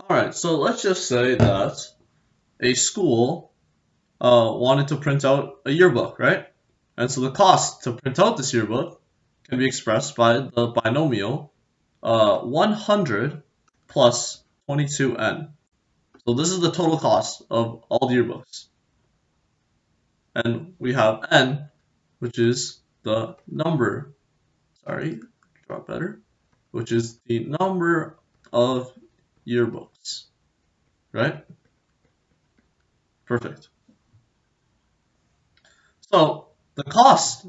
Alright, so let's just say that a school wanted to print out a yearbook, right? And so the cost to print out this yearbook can be expressed by the binomial 100 plus 22n. So this is the total cost of all the yearbooks. And we have n, which is the number, which is the number of yearbooks, right? Perfect. So the cost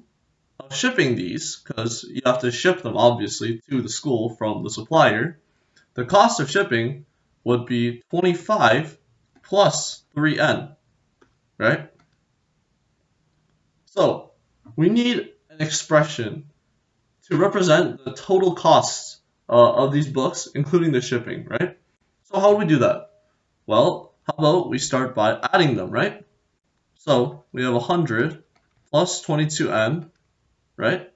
of shipping these, because you have to ship them obviously to the school from the supplier, the cost of shipping would be 25 plus 3n, right? So we need an expression to represent the total costs of these books, including the shipping, right? So how do we do that? Well, how about we start by adding them, right? So we have 100 plus 22n, right?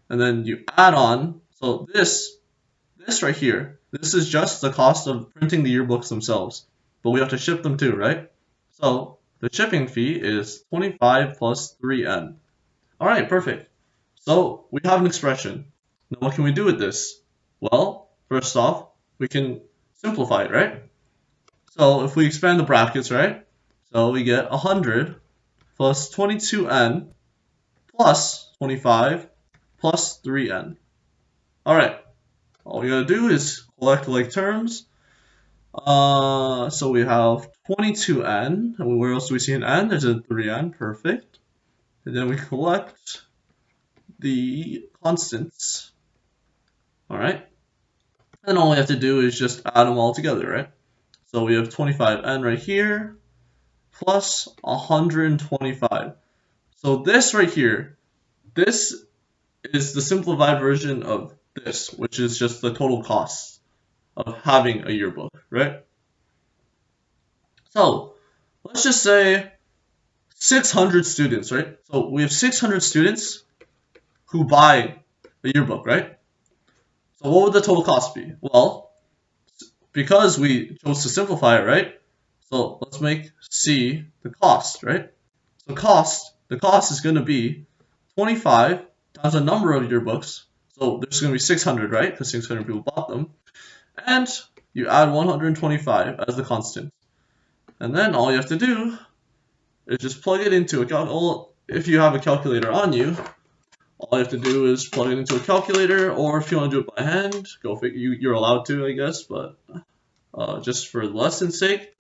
And then you add on, so this right here, this is just the cost of printing the yearbooks themselves, but we have to ship them too, right? So the shipping fee is 25 plus 3n. All right, perfect. So we have an expression. Now what can we do with this? Well, first off, we can simplify it, right? So if we expand the brackets, right? So we get 100 plus 22n plus 25 plus 3n. All right, all we gotta do is collect like terms. So we have 22n. Where else do we see an n? There's a 3n. Perfect. And then we collect the constants. All right. And all we have to do is just add them all together, right? So we have 25n right here plus 125. So this right here, this is the simplified version of this, which is just the total cost of having a yearbook, right? So let's just say 600 students, right? So we have 600 students who buy a yearbook, right? So what would the total cost be? Well, because we chose to simplify it, right? So let's make C the cost, right? So the cost is going to be 25 times the number of yearbooks. So there's going to be 600, right? Because 600 people bought them. And you add 125 as the constant. And then all you have to do is just plug it into a calculator. If you have a calculator on you, all you have to do is plug it into a calculator, or if you want to do it by hand, go figure. You're allowed to, I guess, but just for the lesson's sake,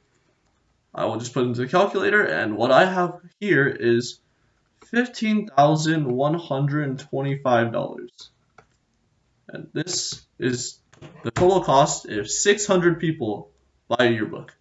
I will just put it into the calculator, and what I have here is $15,125. And this is the total cost if 600 people buy a yearbook.